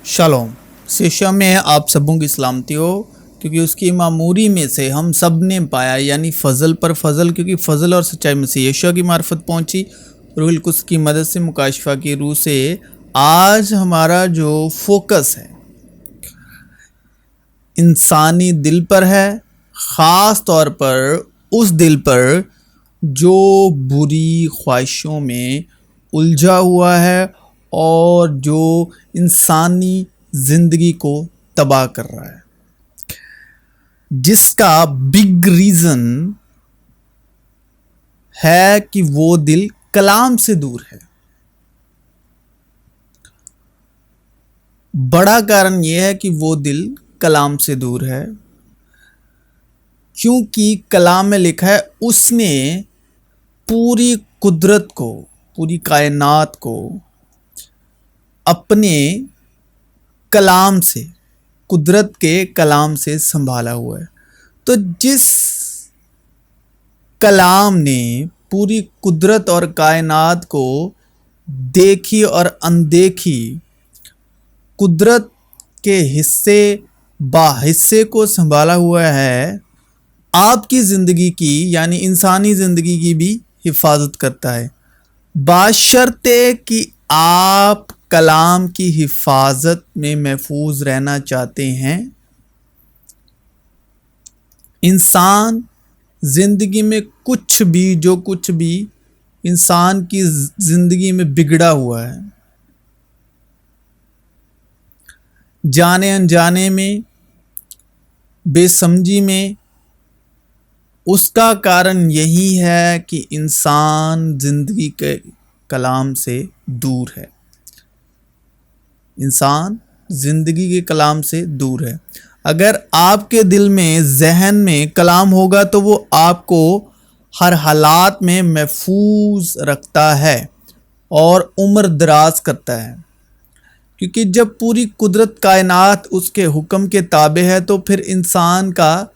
Shalom. शिक्षा में आप सबों की सलामती हो, क्योंकि उसकी मामूरी में से हम सब ने पाया, यानी फ़ज़ल पर फ़ज़ल, क्योंकि फ़ज़ल और सच्चाई मसीह यीशु की मार्फत पहुंची। रूहुल कुद्स की मदद से, मुकाशफा की रूह से आज हमारा जो फोकस है इंसानी दिल पर है, ख़ास तौर पर उस दिल पर जो बुरी ख्वाहिशों में उलझा हुआ है और जो इंसानी ज़िंदगी को तबाह कर रहा है, जिसका बिग रीज़न है कि वो दिल कलाम से दूर है। बड़ा कारण ये है कि वो दिल कलाम से दूर है, क्योंकि कलाम में लिखा है उसने पूरी कुदरत को, पूरी कायनात को अपने कलाम से, कुदरत के कलाम से संभाला हुआ है। तो जिस कलाम ने पूरी कुदरत और कायनात को देखी और अनदेखी, कुदरत के हिस्से बाहिस्से को संभाला हुआ है, आपकी ज़िंदगी की यानी इंसानी ज़िंदगी की भी हिफाजत करता है, बशर्ते कि आप कलाम की हिफाजत में महफूज रहना चाहते हैं। इंसान ज़िंदगी में कुछ भी, जो कुछ भी इंसान की ज़िंदगी में बिगड़ा हुआ है, जाने अनजाने में, बेसमझी में, उसका कारण यही है कि इंसान ज़िंदगी के कलाम से दूर है। इंसान ज़िंदगी के कलाम से दूर है। अगर आपके दिल में, जहन में कलाम होगा तो वो आपको हर हालात में महफूज रखता है और उम्र दराज करता है, क्योंकि जब पूरी कुदरत कायनात उसके हुक्म के ताबे है तो फिर इंसान का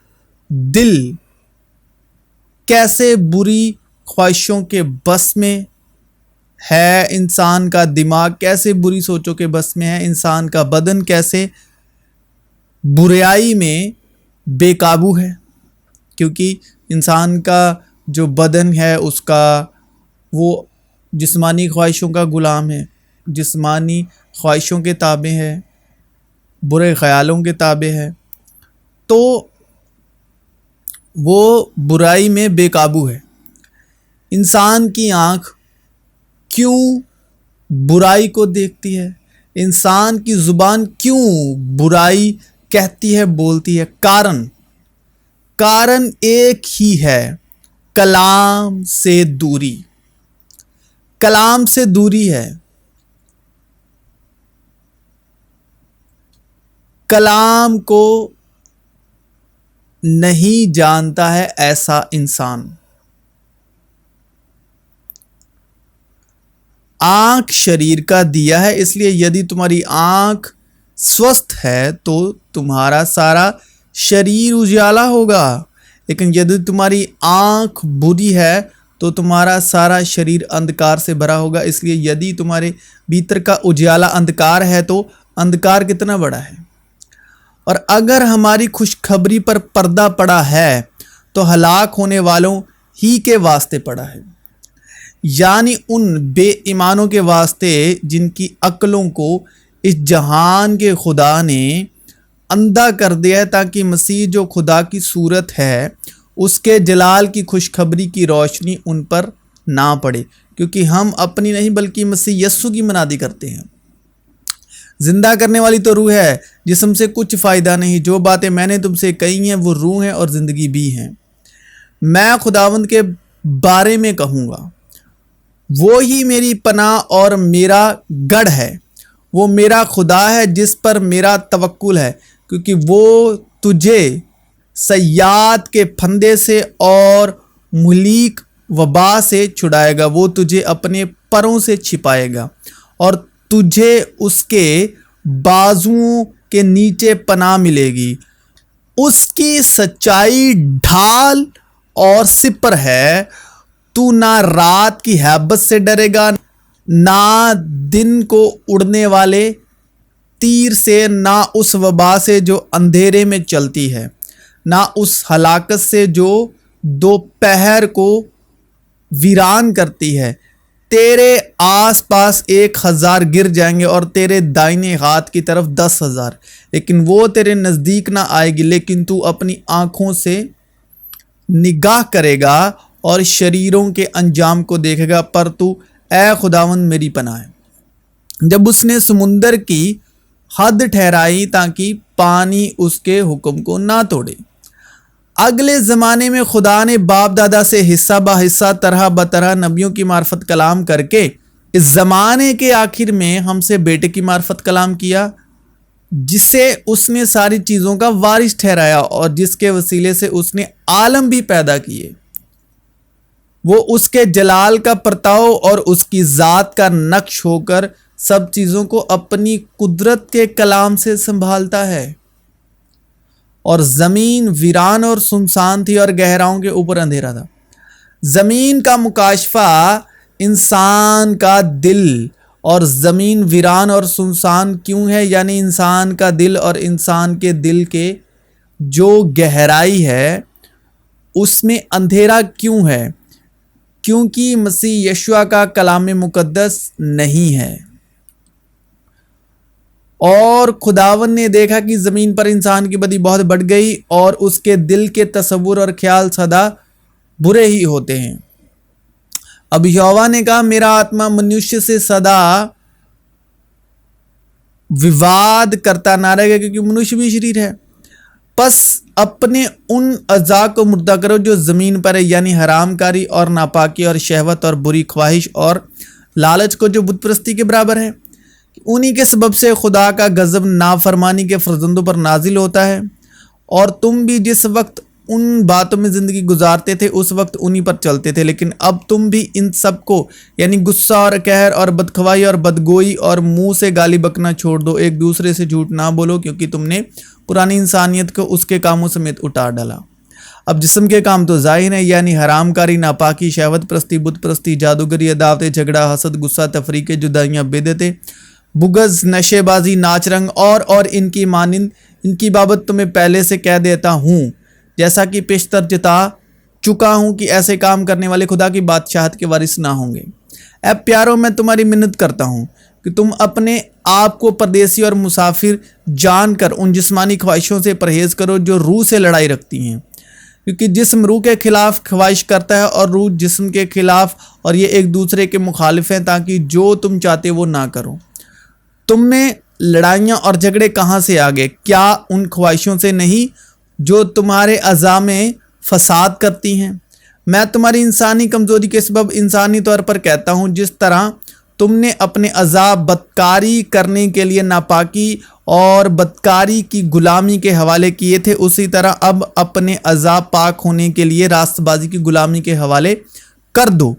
दिल कैसे बुरी ख्वाहिशों के बस में है, इंसान का दिमाग कैसे बुरी सोचों के बस में है, इंसान का बदन कैसे बुराई में बेकाबू है, क्योंकि इंसान का जो बदन है उसका वो जिस्मानी ख्वाहिशों का ग़ुलाम है, जिस्मानी ख्वाहिशों के ताबे है, बुरे ख़यालों के ताबे है, तो वो बुराई में बेकाबू है। इंसान की आँख क्यों बुराई को देखती है, इंसान की ज़ुबान क्यों बुराई कहती है, बोलती है? कारण एक ही है, कलाम से दूरी। कलाम से दूरी है। कलाम को नहीं जानता है ऐसा इंसान। आँख शरीर का दिया है, इसलिए यदि तुम्हारी आँख स्वस्थ है तो तुम्हारा सारा शरीर उजाला होगा, लेकिन यदि तुम्हारी आँख बुरी है तो तुम्हारा सारा शरीर अंधकार से भरा होगा। इसलिए यदि तुम्हारे भीतर का उजाला अंधकार है तो अंधकार कितना बड़ा है। और अगर हमारी खुशखबरी पर पर्दा पड़ा है तो हलाक होने वालों ही के वास्ते पड़ा है, यानी उन बेईमानों के वास्ते जिनकी अक्लों को इस जहान के खुदा ने अंधा कर दिया है, ताकि मसीह जो खुदा की सूरत है उसके जलाल की खुशखबरी की रोशनी उन पर ना पड़े, क्योंकि हम अपनी नहीं बल्कि मसीह यस्सु की मनादी करते हैं। जिंदा करने वाली तो रूह है, जिस्म से कुछ फ़ायदा नहीं। जो बातें मैंने तुमसे कही हैं वो रूह हैं और ज़िंदगी भी हैं। मैं खुदावंद के बारे में कहूँगा, वो ही मेरी पनाह और मेरा गढ़ है, वो मेरा खुदा है जिस पर मेरा तवक्कुल है, क्योंकि वो तुझे सयाद के फंदे से और मुलीक वबा से छुड़ाएगा। वो तुझे अपने परों से छिपाएगा और तुझे उसके बाजुओं के नीचे पनाह मिलेगी। उसकी सच्चाई ढाल और सिपर है। तू ना रात की हैबत से डरेगा, ना दिन को उड़ने वाले تیر سے، نہ اس وبا سے جو اندھیرے میں چلتی ہے، نہ اس ہلاکت سے جو دوپہر کو ویران کرتی ہے۔ تیرے آس پاس 1000 گر جائیں گے اور تیرے دائنے ہاتھ کی طرف 10,000، لیکن وہ تیرے نزدیک نہ آئے گی۔ لیکن تو اپنی آنکھوں سے نگاہ کرے گا اور شریروں کے انجام کو دیکھے گا، پر تو اے خداوند میری پناہ ہے۔ جب اس نے سمندر کی حد ٹھہرائی تاکہ پانی اس کے حکم کو نہ توڑے۔ اگلے زمانے میں خدا نے باپ دادا سے حصہ بہ حصہ طرح بطرح نبیوں کی معرفت کلام کر کے اس زمانے کے آخر میں ہم سے بیٹے کی معرفت کلام کیا، جسے اس نے ساری چیزوں کا وارث ٹھہرایا اور جس کے وسیلے سے اس نے عالم بھی پیدا کیے۔ وہ اس کے جلال کا پرتاؤ اور اس کی ذات کا نقش ہو کر سب چیزوں کو اپنی قدرت کے کلام سے سنبھالتا ہے۔ اور زمین ویران اور سنسان تھی اور گہراؤں کے اوپر اندھیرا تھا۔ زمین کا مکاشفہ انسان کا دل، اور زمین ویران اور سنسان کیوں ہے؟ یعنی انسان کا دل اور انسان کے دل کے جو گہرائی ہے اس میں اندھیرا کیوں ہے؟ کیونکہ مسیح یشوع کا کلام مقدس نہیں ہے۔ اور خداوند نے دیکھا کہ زمین پر انسان کی بدی بہت بڑھ گئی اور اس کے دل کے تصور اور خیال سدا برے ہی ہوتے ہیں۔ اب یہوہ نے کہا، میرا آتما منوشیہ سے سدا وواد کرتا نہ رہے گا، کیونکہ منوشیہ بھی شریر ہے۔ پس اپنے ان اعضاء کو مردہ کرو جو زمین پر ہے، یعنی حرام کاری اور ناپاکی اور شہوت اور بری خواہش اور لالچ کو، جو بت پرستی کے برابر ہے۔ انہی کے سبب سے خدا کا غضب نافرمانی کے فرزندوں پر نازل ہوتا ہے۔ اور تم بھی جس وقت ان باتوں میں زندگی گزارتے تھے اس وقت انہی پر چلتے تھے، لیکن اب تم بھی ان سب کو، یعنی غصہ اور قہر اور بدخواہی اور بدگوئی اور منہ سے گالی بکنا چھوڑ دو۔ ایک دوسرے سے جھوٹ نہ بولو، کیونکہ تم نے پرانی انسانیت کو اس کے کاموں سمیت اتار ڈالا۔ اب جسم کے کام تو ظاہر ہیں، یعنی حرام کاری، ناپاکی، شہوت پرستی، بت پرستی، جادوگری، عداوتیں، جھگڑا، حسد، غصہ، تفریقیں، جدائیاں، بدعتیں، بغض، نشے بازی، ناچ رنگ اور ان کی مانند، ان کی بابت تمہیں پہلے سے کہہ دیتا ہوں، جیسا کہ پیشتر جتا چکا ہوں کہ ایسے کام کرنے والے خدا کی بادشاہت کے وارث نہ ہوں گے۔ اے پیارو، میں تمہاری منت کرتا ہوں کہ تم اپنے آپ کو پردیسی اور مسافر جان کر ان جسمانی خواہشوں سے پرہیز کرو جو روح سے لڑائی رکھتی ہیں، کیونکہ جسم روح کے خلاف خواہش کرتا ہے اور روح جسم کے خلاف، اور یہ ایک دوسرے کے مخالف ہیں، تاکہ جو تم چاہتے وہ نہ کرو۔ تم میں لڑائیاں اور جھگڑے کہاں سے آگے؟ کیا ان خواہشوں سے نہیں جو تمہارے اعضاء میں فساد کرتی ہیں؟ میں تمہاری انسانی کمزوری کے سبب انسانی طور پر کہتا ہوں، جس طرح تم نے اپنے اعضاء بدکاری کرنے کے لیے ناپاکی اور بدکاری کی غلامی کے حوالے کیے تھے، اسی طرح اب اپنے اعضاء پاک ہونے کے لیے راست بازی کی غلامی کے حوالے کر دو،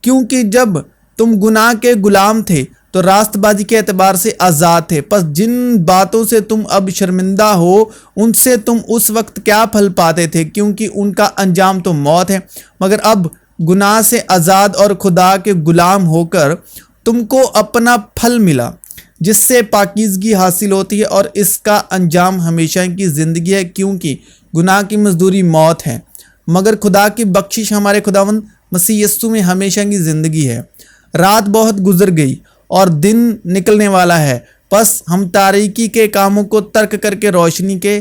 کیونکہ جب تم گناہ کے غلام تھے تو راست بازی کے اعتبار سے آزاد تھے۔ پس جن باتوں سے تم اب شرمندہ ہو ان سے تم اس وقت کیا پھل پاتے تھے، کیونکہ ان کا انجام تو موت ہے۔ مگر اب گناہ سے آزاد اور خدا کے غلام ہو کر تم کو اپنا پھل ملا، جس سے پاکیزگی حاصل ہوتی ہے، اور اس کا انجام ہمیشہ کی زندگی ہے، کیونکہ گناہ کی مزدوری موت ہے، مگر خدا کی بخشش ہمارے خداوند مسیح یسوع میں ہمیشہ کی زندگی ہے۔ رات بہت گزر گئی اور دن نکلنے والا ہے، پس ہم تاریکی کے کاموں کو ترک کر کے روشنی کے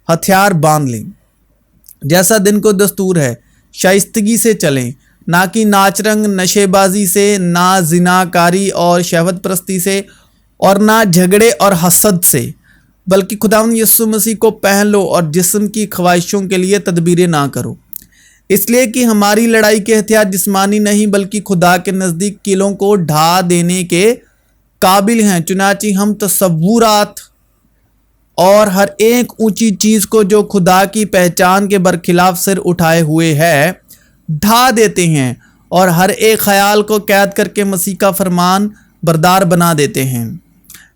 ہتھیار باندھ لیں۔ جیسا دن کو دستور ہے شائستگی سے چلیں، نہ کہ ناچ رنگ، نشے بازی سے، نہ زنا کاری اور شہوت پرستی سے، اور نہ جھگڑے اور حسد سے، بلکہ خداوند یسوع مسیح کو پہن لو اور جسم کی خواہشوں کے لیے تدبیریں نہ کرو، اس لیے کہ ہماری لڑائی کے ہتھیار جسمانی نہیں بلکہ خدا کے نزدیک قلعوں کو ڈھا دینے کے قابل ہیں۔ چنانچہ ہم تصورات اور ہر ایک اونچی چیز کو جو خدا کی پہچان کے برخلاف سر اٹھائے ہوئے ہے ڈھا دیتے ہیں، اور ہر ایک خیال کو قید کر کے مسیح کا فرمان بردار بنا دیتے ہیں۔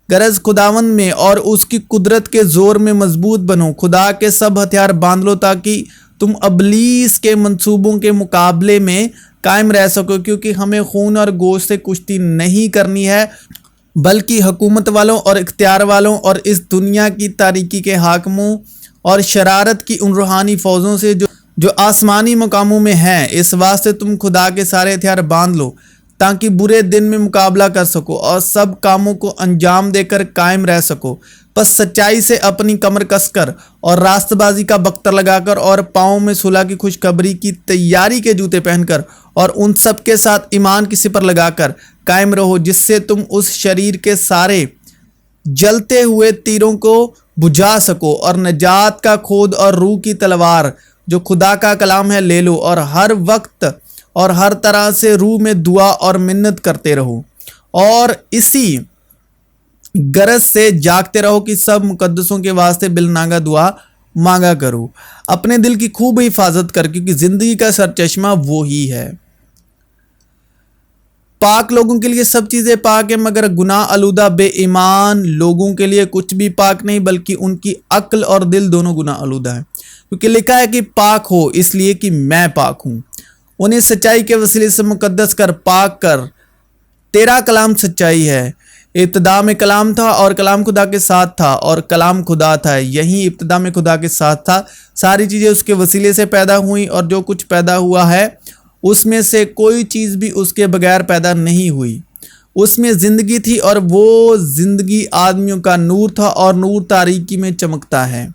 غرض خداوند میں اور اس کی قدرت کے زور میں مضبوط بنو، خدا کے سب ہتھیار باندھ لو، تاکہ تم ابلیس کے منصوبوں کے مقابلے میں قائم رہ سکو، کیونکہ ہمیں خون اور گوشت سے کشتی نہیں کرنی ہے، बल्कि हुकूमत वालों और इख्तियार वालों और इस दुनिया की तारीकी के हाकिमों और शरारत की उन रूहानी फ़ौजों से जो आसमानी मकामों में हैं। इस वास्ते तुम खुदा के सारे हथियार बांध लो ताकि बुरे दिन में मुकाबला कर सको और सब कामों को अंजाम देकर कायम रह सको। बस सच्चाई से अपनी कमर कसकर और रास्तबाजी का बख्तर लगाकर और पाँव में सुलह की खुशखबरी की तैयारी के जूते पहनकर और उन सब के साथ ईमान की सिपर लगाकर कायम रहो, जिससे तुम उस शरीर के सारे जलते हुए तीरों को बुझा सको और नजात का खोद और रूह की तलवार जो खुदा का कलाम है ले लो और हर वक्त और हर तरह से रूह में दुआ और मिन्नत करते रहो और इसी गरज से जागते रहो कि सब मुकद्दसों के वास्ते बिलनागा दुआ मांगा करो। अपने दिल की खूब हिफाजत कर, क्योंकि जिंदगी का सरचश्मा वो ही है। पाक लोगों के लिए सब चीज़ें पाक है, मगर गुनाह आलूदा बेईमान लोगों के लिए कुछ भी पाक नहीं, बल्कि उनकी अक्ल और दिल दोनों गुनाह आलूदा है। क्योंकि लिखा है कि पाक हो इसलिए कि मैं पाक हूँ। उन्हें सच्चाई के वसीले से मुकद्दस कर, पाक कर। तेरा कलाम सच्चाई है। इब्तिदा में कलाम था और कलाम खुदा के साथ था और कलाम खुदा था। यही इब्तिदा में खुदा के साथ था। सारी चीज़ें उसके वसीले से पैदा हुई और जो कुछ पैदा हुआ है उसमें से कोई चीज़ भी उसके बगैर पैदा नहीं हुई। उसमें ज़िंदगी थी और वो ज़िंदगी आदमियों का नूर था और नूर तारीकी में चमकता है।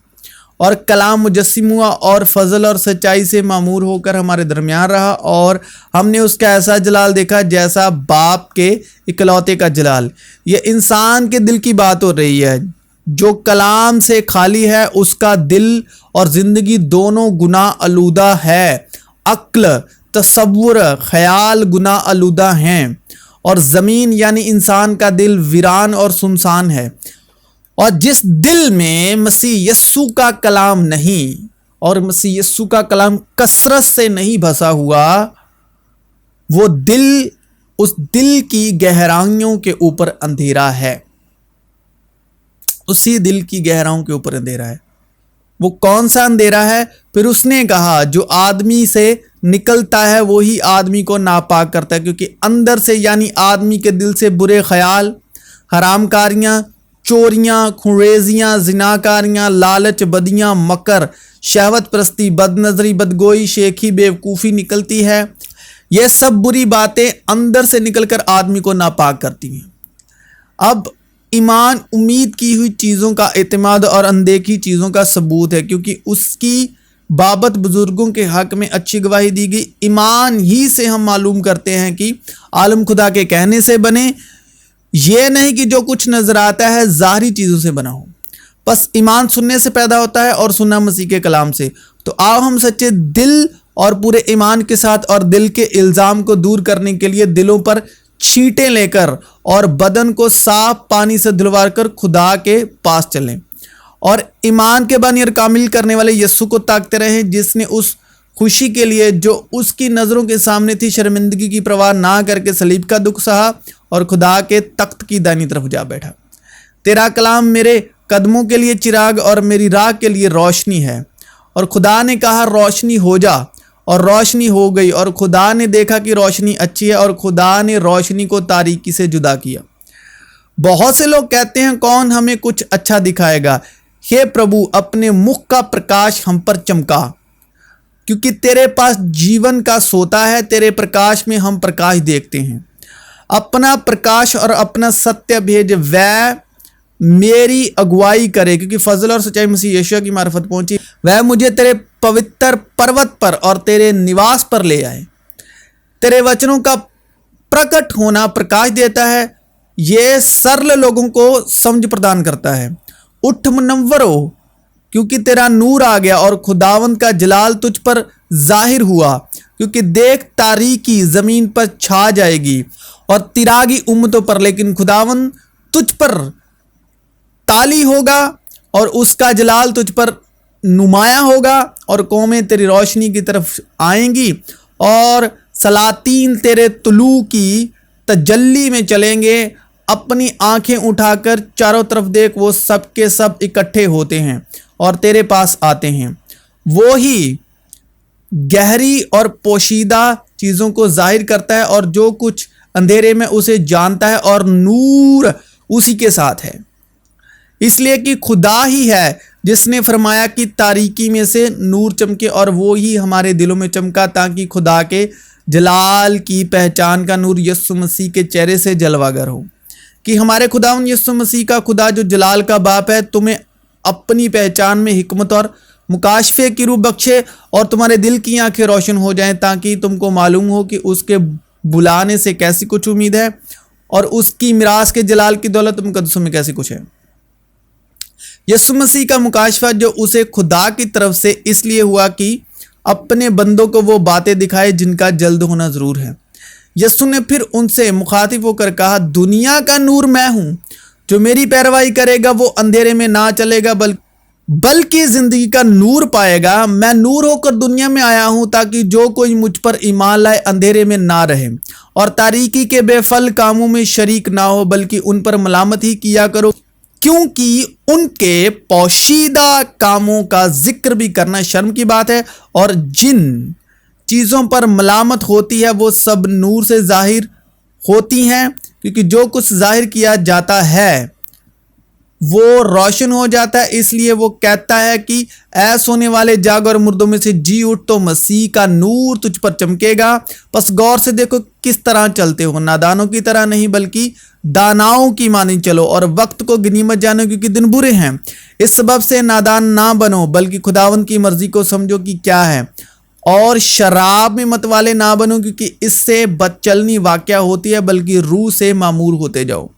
और कलाम मुजस्सिम हुआ और फजल और सच्चाई से मामूर होकर हमारे दरमियान रहा और हमने उसका ऐसा जलाल देखा जैसा बाप के इकलौते का जलाल। ये इंसान के दिल की बात हो रही है। जो कलाम से खाली है उसका दिल और ज़िंदगी दोनों गुनाह आलूदा है। अक्ल, तसव्वुर, ख्याल गुनाह आलूदा हैं और ज़मीन यानी इंसान का दिल वीरान और सुनसान है। और जिस दिल में मसीह यस्सु का कलाम नहीं और मसीह यस्सु का कलाम कसरत से नहीं बसा हुआ, वो दिल, उस दिल की गहराइयों के ऊपर अंधेरा है। उसी दिल की गहराइयों के ऊपर अंधेरा है। वो कौन सा अंधेरा है? फिर उसने कहा जो आदमी से निकलता है वही आदमी को नापाक करता है, क्योंकि अंदर से यानी आदमी के दिल से बुरे ख्याल, हरामकारियां, चोरियां, खुरेजियां, जिनाकारियां, लालच, बदियां, मकर, शहवत परस्ती, बदनजरी, बदगोई, शेखी, बेवकूफ़ी निकलती है। ये सब बुरी बातें अंदर से निकलकर आदमी को नापाक करती हैं। अब ईमान उम्मीद की हुई चीज़ों का एतमाद और अनदेखी चीज़ों का सबूत है, क्योंकि उसकी बाबत बुजुर्गों के हक में अच्छी गवाही दी गई। ईमान ही से हम मालूम करते हैं कि आलम खुदा के कहने से बने, ये नहीं कि जो कुछ नजर आता है ज़ाहरी चीज़ों से बना हो। बस ईमान सुनने से पैदा होता है और सुनना मसीह के कलाम से। तो आओ हम सच्चे दिल और पूरे ईमान के साथ और दिल के इल्ज़ाम को दूर करने के लिए दिलों पर छींटे लेकर और बदन को साफ पानी से धुलवा कर खुदा के पास चलें और ईमान के बानी और कामिल करने वाले यस्सु को ताकते रहें, जिसने उस खुशी के लिए जो उसकी नज़रों के सामने थी शर्मिंदगी की परवाह ना करके सलीब का दुख सहा और खुदा के तख्त की दाहिनी तरफ जा बैठा। तेरा कलाम मेरे कदमों के लिए चिराग और मेरी राह के लिए रोशनी है। और खुदा ने कहा रोशनी हो जा, और रोशनी हो गई। और खुदा ने देखा कि रोशनी अच्छी है और खुदा ने रोशनी को तारीकी से जुदा किया। बहुत से लोग कहते हैं कौन हमें कुछ अच्छा दिखाएगा? हे प्रभु, अपने मुख का प्रकाश हम पर चमका, क्योंकि तेरे पास जीवन का सोता है। तेरे प्रकाश में हम प्रकाश देखते हैं। अपना प्रकाश और अपना सत्य भेज, वह मेरी अगुवाई करे, क्योंकि फजल और सच्चाई मसीह यीशु की मार्फत पहुंची। वह मुझे तेरे पवित्र पर्वत पर और तेरे निवास पर ले आए। तेरे वचनों का प्रकट होना प्रकाश देता है। ये सरल लोगों को समझ प्रदान करता है। उठ मुनव्वर हो, क्योंकि तेरा नूर आ गया और खुदावंद का जलाल तुझ पर जाहिर हुआ। क्योंकि देख तारीकी ज़मीन पर छा जाएगी और तिरागी उम्मतों पर, लेकिन खुदावंद तुझ पर ताली होगा और उसका जलाल तुझ पर नुमाया होगा। और कौमें तेरी रोशनी की तरफ आएंगी और सलातीन तेरे तुलू की तजल्ली में चलेंगे। अपनी आंखें उठाकर चारों तरफ देख, वो सब के सब इकट्ठे होते हैं और तेरे पास आते हैं। वो ही गहरी और पोशीदा चीज़ों को जाहिर करता है और जो कुछ अंधेरे में उसे जानता है और नूर उसी के साथ है, इसलिए कि खुदा ही है जिसने फरमाया कि तारीकी में से नूर चमके, और वो ही हमारे दिलों में चमका ताकि खुदा के जलाल की पहचान का नूर यीशु मसीह के चेहरे से जलवागर हो। कि हमारे खुदावंद यीशु मसीह का खुदा जो जलाल का बाप है तुम्हें अपनी पहचान में हिकमत और मुकाशफे की रूह बख्शे और तुम्हारे दिल की आंखें रोशन हो जाएं, ताकि तुमको मालूम हो कि उसके बुलाने से कैसी कुछ उम्मीद है और उसकी मिरास के जलाल की दौलत मुकद्दसों में कैसी कुछ है। यीशु मसीह का मुकाशफा जो उसे खुदा की तरफ से इसलिए हुआ कि अपने बंदों को वो बातें दिखाए जिनका जल्द होना ज़रूर है। यीशु ने फिर उनसे मुखातिब होकर कहा, दुनिया का नूर मैं हूँ, जो मेरी पैरवाई करेगा वो अंधेरे में ना चलेगा बल्कि ज़िंदगी का नूर पाएगा। मैं नूर होकर दुनिया में आया हूँ ताकि जो कोई मुझ पर ईमान लाए अंधेरे में ना रहे और तारीकी के बेफल कामों में शरीक ना हो, बल्कि उन पर मलामत ही किया करो, क्योंकि उनके पोशीदा कामों का जिक्र भी करना शर्म की बात है, और जिन चीज़ों पर मलामत होती है वो सब नूर से जाहिर होती हैं, क्योंकि जो कुछ जाहिर किया जाता है वो रोशन हो जाता है। इसलिए वो कहता है कि ऐ सोने वाले जाग और मुर्दों में से जी उठ, तो मसीह का नूर तुझ पर चमकेगा। बस गौर से देखो किस तरह चलते हो, नादानों की तरह नहीं बल्कि दानाओं की मानी चलो, और वक्त को गनीमत जानो क्योंकि दिन बुरे हैं। इस सबब से नादान ना बनो बल्कि खुदावंद की मर्जी को समझो कि क्या है, और शराब में मत वाले ना बनो क्योंकि इससे बदचलनी वाक़या होती है, बल्कि रूह से मामूर होते जाओ।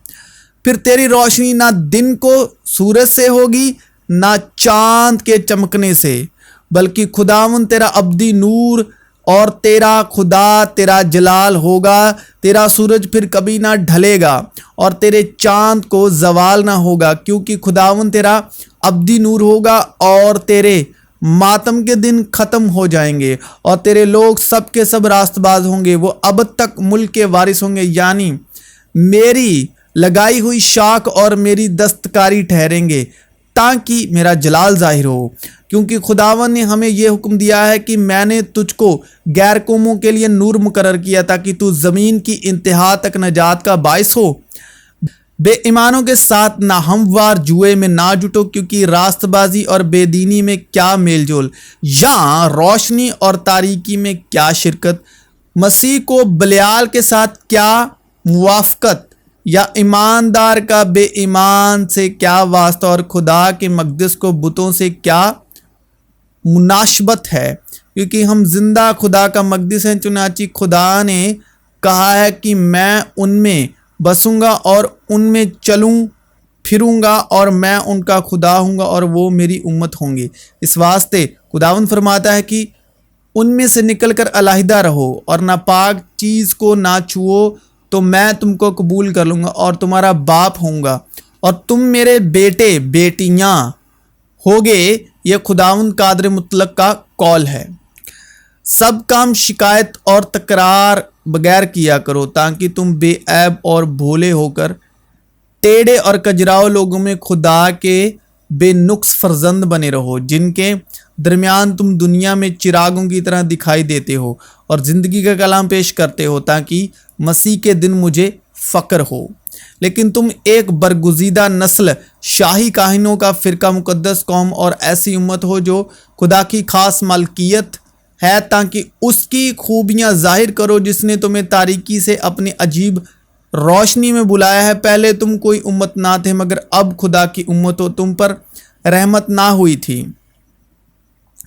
फिर तेरी रोशनी ना दिन को सूरज से होगी ना चांद के चमकने से, बल्कि खुदावंद तेरा अब्दी नूर और तेरा खुदा तेरा जलाल होगा। तेरा सूरज फिर कभी ना ढलेगा और तेरे चांद को जवाल ना होगा, क्योंकि खुदावंद तेरा अब्दी नूर होगा और तेरे मातम के दिन ख़त्म हो जाएंगे और तेरे लोग सब के सब रास्तबाज होंगे। वो अब तक मुल्क के वारिस होंगे, यानी मेरी लगाई हुई शाख और मेरी दस्तकारी ठहरेंगे, ताकि मेरा जलाल जाहिर हो। क्योंकि खुदावन ने हमें यह हुक्म दिया है कि मैंने तुझको गैर कौमों के लिए नूर मुकर्रर किया, ताकि तू ज़मीन की इंतहा तक नजात का बायस हो। बेईमानों के साथ ना हमवार जुए में ना जुटो, क्योंकि रास्तबाजी और बेदीनी में क्या मेलजोल, या रोशनी और तारीकी में क्या शिरकत, मसीह को बलियाल के साथ क्या मुवाफकत, या ईमानदार का बेईमान से क्या वास्ता, और खुदा के मक़दस को बुतों से क्या मुनाशबत है। क्योंकि हम जिंदा खुदा का मक़दस हैं, चुनांचे खुदा ने कहा है कि मैं उनमें बसूंगा और उनमें चलूं फिरूंगा, और मैं उनका खुदा हूँगा और वो मेरी उम्मत होंगे। इस वास्ते खुदावंद फरमाता है कि उनमें से निकलकर अलहदा रहो और नापाक चीज़ को ना छुओ, तो मैं तुमको कबूल कर लूँगा और तुम्हारा बाप होऊंगा और तुम मेरे बेटे बेटियाँ होगे। यह खुदावंद कादर मुतलक का कौल है। सब काम शिकायत और तकरार बगैर किया करो, ताकि तुम बेऐब और भोले होकर टेढ़े और कजराओ लोगों में खुदा के बेनुक्स फर्जंद बने रहो, जिनके दरमियान तुम दुनिया में चिरागों की तरह दिखाई देते हो और ज़िंदगी का कलाम पेश करते हो, ताकि मसीह के दिन मुझे फ़क्र हो। लेकिन तुम एक बरगुज़ीदा नस्ल, शाही काहिनों का फ़िरका, मुक़द्दस कौम और ऐसी उम्मत हो जो खुदा की ख़ास मलकियत है, ताकि उसकी खूबियाँ ज़ाहिर करो जिसने तुम्हें तारीकी से अपनी अजीब रोशनी में बुलाया है। पहले तुम कोई उम्मत ना थे, मगर अब खुदा की उम्मत हो। तुम पर रहमत ना हुई थी,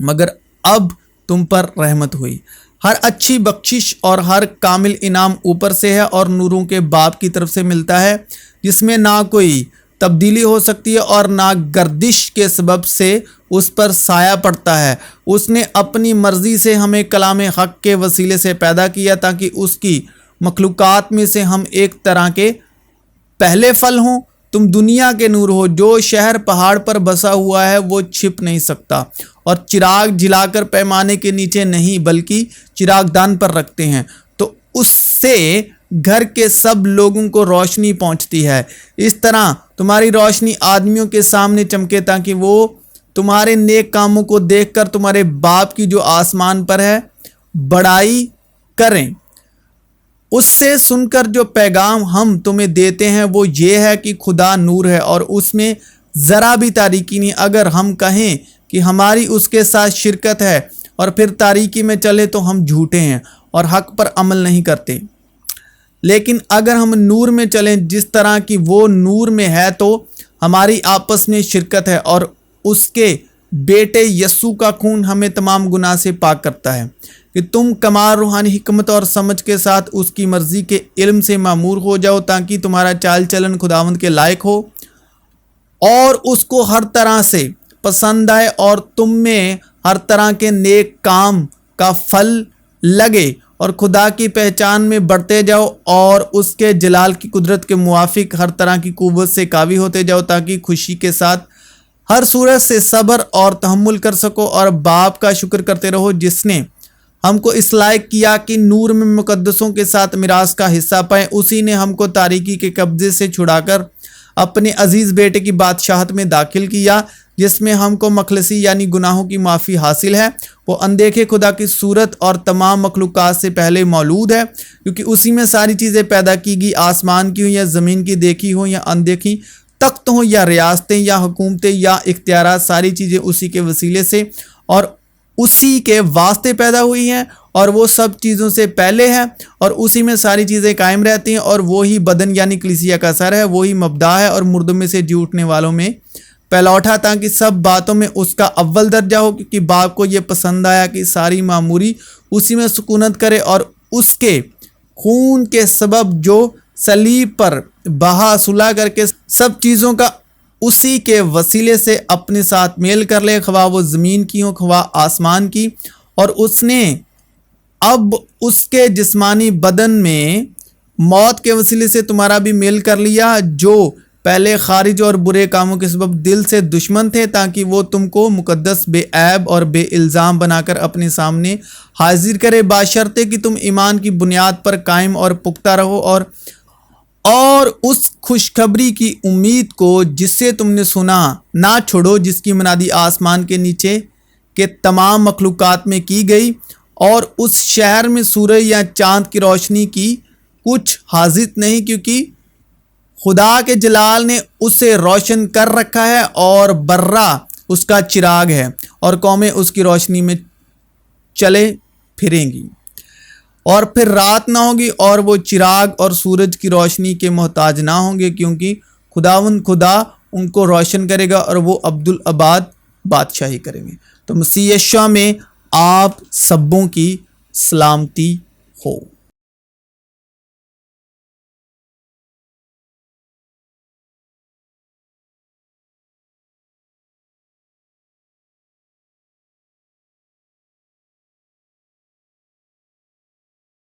मगर अब तुम पर रहमत हुई। हर अच्छी बख्शिश और हर कामिल इनाम ऊपर से है और नूरों के बाप की तरफ से मिलता है, जिसमें ना कोई तब्दीली हो सकती है और ना गर्दिश के सबब से उस पर साया पड़ता है। उसने अपनी मर्ज़ी से हमें कलाम हक़ के वसीले से पैदा किया, ताकि उसकी मखलूक़ात में से हम एक तरह के पहले फल हों। तुम दुनिया के नूर हो। जो शहर पहाड़ पर बसा हुआ है वो छिप नहीं सकता, और चिराग जिलाकर पैमाने के नीचे नहीं बल्कि चिरागदान पर रखते हैं, तो उससे घर के सब लोगों को रोशनी पहुंचती है। इस तरह तुम्हारी रोशनी आदमियों के सामने चमके, ताकि वो तुम्हारे नेक कामों को देखकर तुम्हारे बाप की जो आसमान पर है बड़ाई करें। اس سے سن کر جو پیغام ہم تمہیں دیتے ہیں وہ یہ ہے کہ خدا نور ہے اور اس میں ذرا بھی تاریکی نہیں۔ اگر ہم کہیں کہ ہماری اس کے ساتھ شرکت ہے اور پھر تاریکی میں چلے تو ہم جھوٹے ہیں اور حق پر عمل نہیں کرتے۔ لیکن اگر ہم نور میں چلیں جس طرح کی وہ نور میں ہے تو ہماری آپس میں شرکت ہے اور اس کے بیٹے یسوع کا خون ہمیں تمام گناہ سے پاک کرتا ہے کہ تم کمال روحانی حکمت اور سمجھ کے ساتھ اس کی مرضی کے علم سے معمور ہو جاؤ تاکہ تمہارا چال چلن خداوند کے لائق ہو اور اس کو ہر طرح سے پسند آئے اور تم میں ہر طرح کے نیک کام کا پھل لگے اور خدا کی پہچان میں بڑھتے جاؤ اور اس کے جلال کی قدرت کے موافق ہر طرح کی قوت سے قاوی ہوتے جاؤ تاکہ خوشی کے ساتھ ہر صورت سے صبر اور تحمل کر سکو اور باپ کا شکر کرتے رہو جس نے ہم کو اس لائق کیا کہ نور میں مقدسوں کے ساتھ میراث کا حصہ پائیں۔ اسی نے ہم کو تاریکی کے قبضے سے چھڑا کر اپنے عزیز بیٹے کی بادشاہت میں داخل کیا جس میں ہم کو مخلصی یعنی گناہوں کی معافی حاصل ہے۔ وہ اندیکھے خدا کی صورت اور تمام مخلوقات سے پہلے مولود ہے کیونکہ اسی میں ساری چیزیں پیدا کی گئی، آسمان کی ہوں یا زمین کی دیکھی ہوں یا اندیکھی، تخت ہوں یا ریاستیں یا حکومتیں یا اختیارات، ساری چیزیں اسی کے وسیلے سے اور اسی کے واسطے پیدا ہوئی ہیں اور وہ سب چیزوں سے پہلے ہے اور اسی میں ساری چیزیں قائم رہتی ہیں اور وہی بدن یعنی کلیسیا کا سر ہے، وہی مبدا ہے اور مردوں میں سے جی اٹھنے والوں میں پہلا اٹھا تاکہ سب باتوں میں اس کا اول درجہ ہو، کیونکہ باپ کو یہ پسند آیا کہ ساری معموری اسی میں سکونت کرے اور اس کے خون کے سبب جو صلیب پر بہا صلح کر کے سب چیزوں کا اسی کے وسیلے سے اپنے ساتھ میل کر لے، خواہ وہ زمین کی ہو خواہ آسمان کی۔ اور اس نے اب اس کے جسمانی بدن میں موت کے وسیلے سے تمہارا بھی میل کر لیا جو پہلے خارج اور برے کاموں کے سبب دل سے دشمن تھے تاکہ وہ تم کو مقدس، بے عیب اور بے الزام بنا کر اپنے سامنے حاضر کرے، باشرطے کہ تم ایمان کی بنیاد پر قائم اور پختہ رہو اور اس خوشخبری کی امید کو جس سے تم نے سنا نہ چھوڑو، جس کی منادی آسمان کے نیچے کے تمام مخلوقات میں کی گئی۔ اور اس شہر میں سورج یا چاند کی روشنی کی کچھ حاجت نہیں کیونکہ خدا کے جلال نے اسے روشن کر رکھا ہے اور برہ اس کا چراغ ہے اور قومیں اس کی روشنی میں چلے پھریں گی اور پھر رات نہ ہوگی اور وہ چراغ اور سورج کی روشنی کے محتاج نہ ہوں گے کیونکہ خداوند خدا ان کو روشن کرے گا اور وہ عبدالآباد بادشاہی کریں گے۔ تو مسیح یسوع میں آپ سبوں کی سلامتی ہو۔